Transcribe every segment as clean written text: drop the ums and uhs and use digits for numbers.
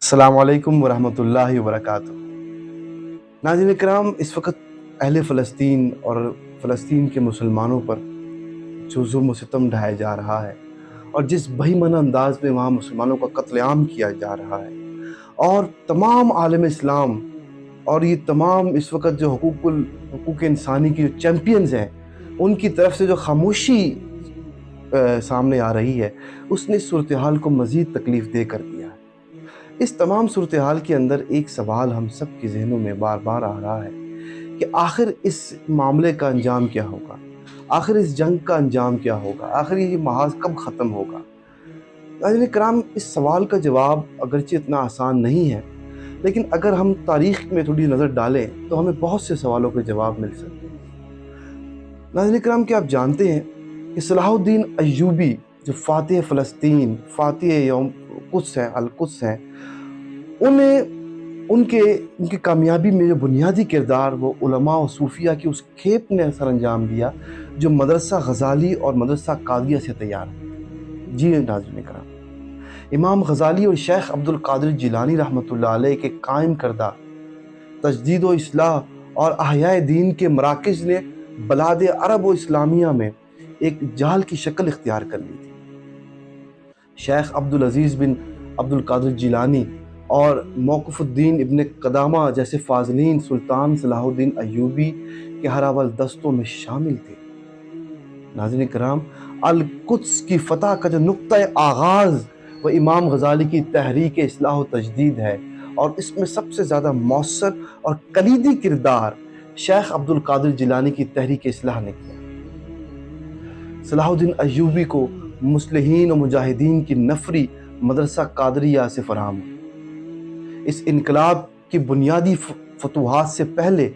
السلام علیکم ورحمۃ اللہ وبرکاتہ۔ ناظرین کرام، اس وقت اہل فلسطین اور فلسطین کے مسلمانوں پر جو ظلم و ستم ڈھایا جا رہا ہے اور جس بہیمانہ انداز میں وہاں مسلمانوں کا قتل عام کیا جا رہا ہے، اور تمام عالم اسلام اور یہ تمام اس وقت جو حقوق انسانی کی جو چیمپئنز ہیں ان کی طرف سے جو خاموشی سامنے آ رہی ہے، اس نے صورتحال کو مزید تکلیف دہ کر دیا ہے۔ اس تمام صورتحال کے اندر ایک سوال ہم سب کے ذہنوں میں بار بار آ رہا ہے کہ آخر اس معاملے کا انجام کیا ہوگا، آخر اس جنگ کا انجام کیا ہوگا، آخر یہ محاذ کب ختم ہوگا۔ ناظرین کرام، اس سوال کا جواب اگرچہ اتنا آسان نہیں ہے، لیکن اگر ہم تاریخ میں تھوڑی نظر ڈالیں تو ہمیں بہت سے سوالوں کے جواب مل سکتے ہیں۔ ناظرین کرام، کیا آپ جانتے ہیں کہ صلاح الدین ایوبی جو فاتح فلسطین، فاتح یوم قدس ہیں، القدس ہیں، ان کی کامیابی میں جو بنیادی کردار وہ علماء و صوفیہ کی اس کھیپ نے سر انجام دیا جو مدرسہ غزالی اور مدرسہ قادریہ سے تیار ہے۔ جی ناظرین کرام، امام غزالی اور شیخ عبد القادر جیلانی رحمۃ اللہ علیہ کے قائم کردہ تجدید و اصلاح اور احیاء دین کے مراکز نے بلاد عرب و اسلامیہ میں ایک جال کی شکل اختیار کر لی تھی۔ شیخ عبدالعزیز بن عبد القادر جیلانی اور موقف الدین ابن قدامہ جیسے فاضلین سلطان صلاح الدین ایوبی کے ہراول دستوں میں شامل تھے۔ ناظرین کرام، القدس کی فتح کا جو نقطہ آغاز وہ امام غزالی کی تحریک اصلاح و تجدید ہے، اور اس میں سب سے زیادہ مؤثر اور کلیدی کردار شیخ عبد القادر جیلانی کی تحریک اصلاح نے کیا۔ صلاح الدین ایوبی کو مصلحین و مجاہدین کی نفری مدرسہ قادریہ سے فراہم ہوئی۔ اس انقلاب کی بنیادی فتوحات سے پہلے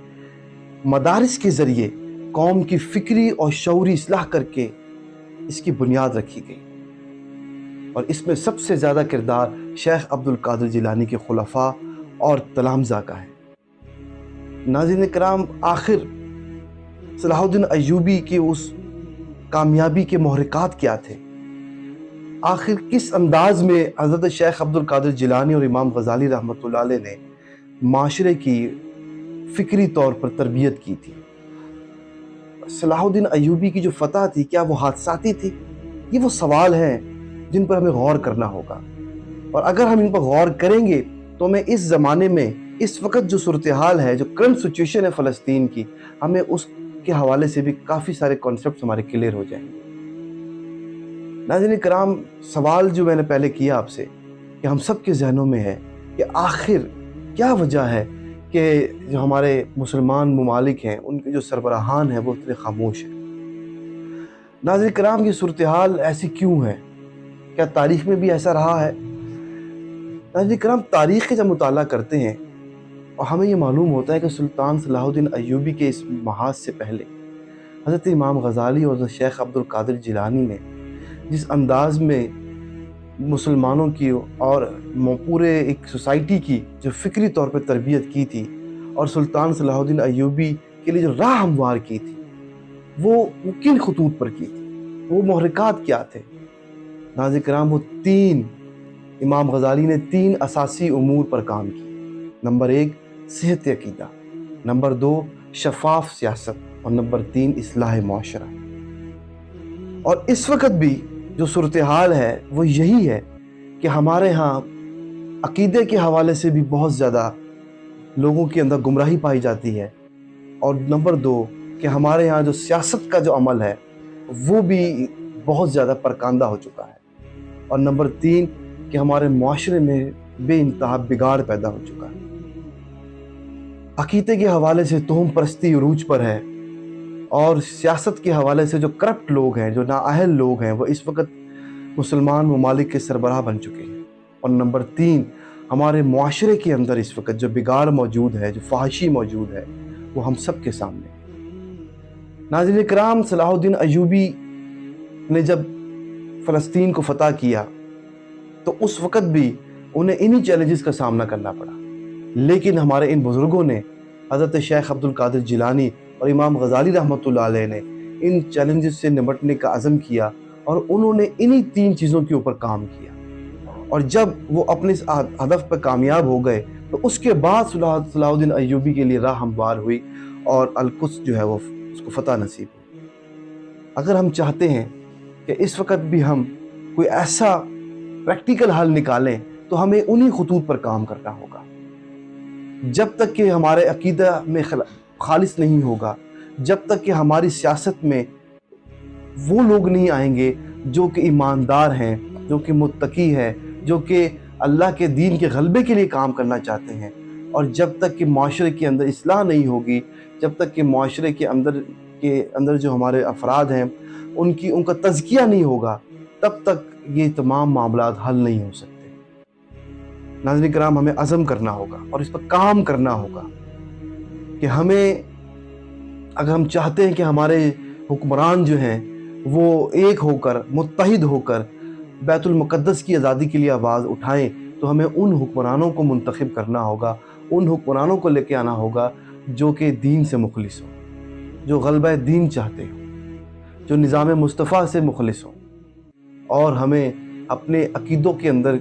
مدارس کے ذریعے قوم کی فکری اور شعوری اصلاح کر کے اس کی بنیاد رکھی گئی، اور اس میں سب سے زیادہ کردار شیخ عبد القادر جیلانی کے خلفاء اور تلامذہ کا ہے۔ ناظرین کرام، آخر صلاح الدین ایوبی کی اس کامیابی کے محرکات کیا تھے؟ آخر کس انداز میں حضرت شیخ عبد القادر جیلانی اور امام غزالی رحمۃ اللہ علیہ نے معاشرے کی فکری طور پر تربیت کی تھی؟ صلاح الدین ایوبی کی جو فتح تھی، کیا وہ حادثاتی تھی؟ یہ وہ سوال ہیں جن پر ہمیں غور کرنا ہوگا، اور اگر ہم ان پر غور کریں گے تو ہمیں اس زمانے میں اس وقت جو صورتحال ہے، جو کرنٹ سچویشن ہے فلسطین کی، ہمیں اس کے حوالے سے بھی کافی سارے کانسیپٹس ہمارے کلیئر ہو جائیں گے۔ ناظرین کرام، سوال جو میں نے پہلے کیا آپ سے کہ ہم سب کے ذہنوں میں ہے کہ آخر کیا وجہ ہے کہ جو ہمارے مسلمان ممالک ہیں ان کے جو سربراہان ہیں وہ اتنے خاموش ہیں۔ ناظرین کرام، یہ صورتحال ایسی کیوں ہے؟ کیا تاریخ میں بھی ایسا رہا ہے؟ ناظرین کرام، تاریخ کا جب مطالعہ کرتے ہیں اور ہمیں یہ معلوم ہوتا ہے کہ سلطان صلاح الدین ایوبی کے اس محاذ سے پہلے حضرت امام غزالی اور حضرت شیخ عبد القادر جیلانی نے جس انداز میں مسلمانوں کی اور پورے ایک سوسائٹی کی جو فکری طور پر تربیت کی تھی، اور سلطان صلاح الدین ایوبی کے لیے جو راہ ہموار کی تھی، وہ کن خطوط پر کی تھی؟ وہ محرکات کیا تھے؟ ناظرین کرام، وہ امام غزالی نے 3 اساسی امور پر کام کی۔ نمبر 1 صحت عقیدہ، نمبر 2 شفاف سیاست، اور نمبر 3 اصلاح معاشرہ۔ اور اس وقت بھی جو صورتحال ہے وہ یہی ہے کہ ہمارے ہاں عقیدے کے حوالے سے بھی بہت زیادہ لوگوں کے اندر گمراہی پائی جاتی ہے، اور نمبر 2 کہ ہمارے ہاں جو سیاست کا جو عمل ہے وہ بھی بہت زیادہ پرکاندہ ہو چکا ہے، اور نمبر 3 کہ ہمارے معاشرے میں بے انتہا بگاڑ پیدا ہو چکا ہے۔ عقیدے کے حوالے سے توہم پرستی عروج پر ہے، اور سیاست کے حوالے سے جو کرپٹ لوگ ہیں، جو نااہل لوگ ہیں، وہ اس وقت مسلمان ممالک کے سربراہ بن چکے ہیں، اور نمبر 3 ہمارے معاشرے کے اندر اس وقت جو بگاڑ موجود ہے، جو فحاشی موجود ہے، وہ ہم سب کے سامنے۔ ناظرین کرام، صلاح الدین ایوبی نے جب فلسطین کو فتح کیا تو اس وقت بھی انہیں انہی چیلنجز کا سامنا کرنا پڑا، لیکن ہمارے ان بزرگوں نے، حضرت شیخ عبد القادر جیلانی اور امام غزالی رحمۃ اللہ علیہ نے ان چیلنجز سے نمٹنے کا عزم کیا، اور انہوں نے انہی 3 چیزوں کے اوپر کام کیا، اور جب وہ اپنے اس ہدف پہ کامیاب ہو گئے تو اس کے بعد صلاح الدین ایوبی کے لیے راہ ہموار ہوئی اور القدس جو ہے وہ اس کو فتح نصیب ہوئی۔ اگر ہم چاہتے ہیں کہ اس وقت بھی ہم کوئی ایسا پریکٹیکل حل نکالیں تو ہمیں انہی خطوط پر کام کرنا ہوگا۔ جب تک کہ ہمارے عقیدہ میں خالص نہیں ہوگا، جب تک کہ ہماری سیاست میں وہ لوگ نہیں آئیں گے جو کہ ایماندار ہیں، جو کہ متقی ہے، جو کہ اللہ کے دین کے غلبے کے لیے کام کرنا چاہتے ہیں، اور جب تک کہ معاشرے کے اندر اصلاح نہیں ہوگی، جب تک کہ معاشرے کے اندر جو ہمارے افراد ہیں ان کا تزکیہ نہیں ہوگا، تب تک یہ تمام معاملات حل نہیں ہو سکتے۔ ناظرین کرام، ہمیں عزم کرنا ہوگا اور اس پر کام کرنا ہوگا کہ اگر ہم چاہتے ہیں کہ ہمارے حکمران جو ہیں وہ ایک ہو کر، متحد ہو کر بیت المقدس کی آزادی کے لیے آواز اٹھائیں، تو ہمیں ان حکمرانوں کو منتخب کرنا ہوگا، ان حکمرانوں کو لے کے آنا ہوگا جو کہ دین سے مخلص ہوں، جو غلبہ دین چاہتے ہوں، جو نظام مصطفیٰ سے مخلص ہوں۔ اور ہمیں اپنے عقیدوں کے اندر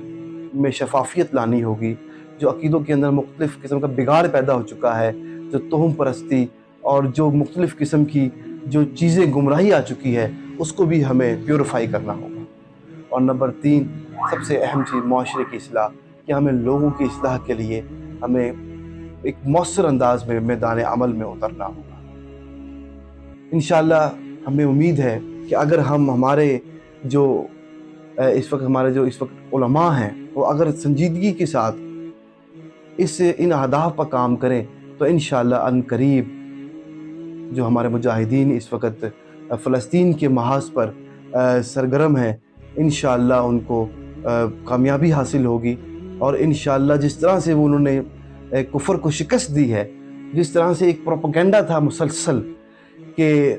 میں شفافیت لانی ہوگی۔ جو عقیدوں کے اندر مختلف قسم کا بگاڑ پیدا ہو چکا ہے، جو توہم پرستی اور جو مختلف قسم کی جو چیزیں گمراہی آ چکی ہے، اس کو بھی ہمیں پیوریفائی کرنا ہوگا۔ اور نمبر 3، سب سے اہم چیز معاشرے کی اصلاح، کہ ہمیں لوگوں کی اصلاح کے لیے ہمیں ایک مؤثر انداز میں میدان عمل میں اترنا ہوگا۔ انشاءاللہ ہمیں امید ہے کہ اگر ہم ہمارے جو اس وقت علماء ہیں وہ اگر سنجیدگی کے ساتھ ان اہداف پر کام کریں تو انشاءاللہ ان قریب جو ہمارے مجاہدین اس وقت فلسطین کے محاذ پر سرگرم ہیں، انشاءاللہ ان کو کامیابی حاصل ہوگی۔ اور انشاءاللہ جس طرح سے انہوں نے کفر کو شکست دی ہے، جس طرح سے ایک پروپیگنڈا تھا مسلسل کہ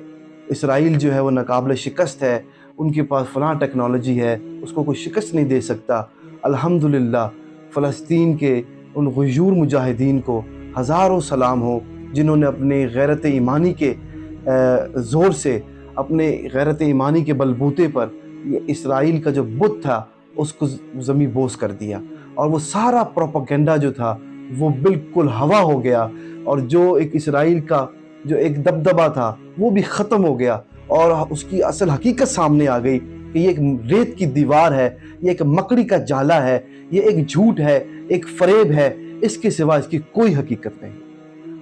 اسرائیل جو ہے وہ ناقابل شکست ہے، ان کے پاس فلاں ٹیکنالوجی ہے، اس کو کوئی شکست نہیں دے سکتا، الحمدللہ فلسطین کے ان غیور مجاہدین کو ہزاروں سلام ہو جنہوں نے اپنے غیرت ایمانی کے زور سے، اپنے غیرت ایمانی کے بلبوتے پر اسرائیل کا جو بت تھا اس کو زمیں بوس کر دیا، اور وہ سارا پروپیگنڈا جو تھا وہ بالکل ہوا ہو گیا، اور جو ایک اسرائیل کا جو ایک دبدبہ تھا وہ بھی ختم ہو گیا، اور اس کی اصل حقیقت سامنے آ گئی کہ یہ ایک ریت کی دیوار ہے، یہ ایک مکڑی کا جالا ہے، یہ ایک جھوٹ ہے، ایک فریب ہے، اس کے سوا اس کی کوئی حقیقت نہیں۔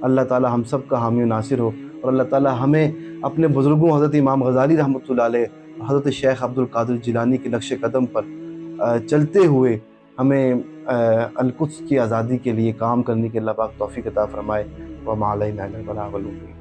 اللہ تعالی ہم سب کا حامی و ناصر ہو، اور اللہ تعالی ہمیں اپنے بزرگوں حضرت امام غزالی رحمۃ اللہ علیہ، حضرت شیخ عبد القادر جیلانی کے نقش قدم پر چلتے ہوئے ہمیں القدس کی آزادی کے لیے کام کرنے کے اللہ پاک توفیق عطا فرمائے۔ وما علینا الا البلاغ المبین۔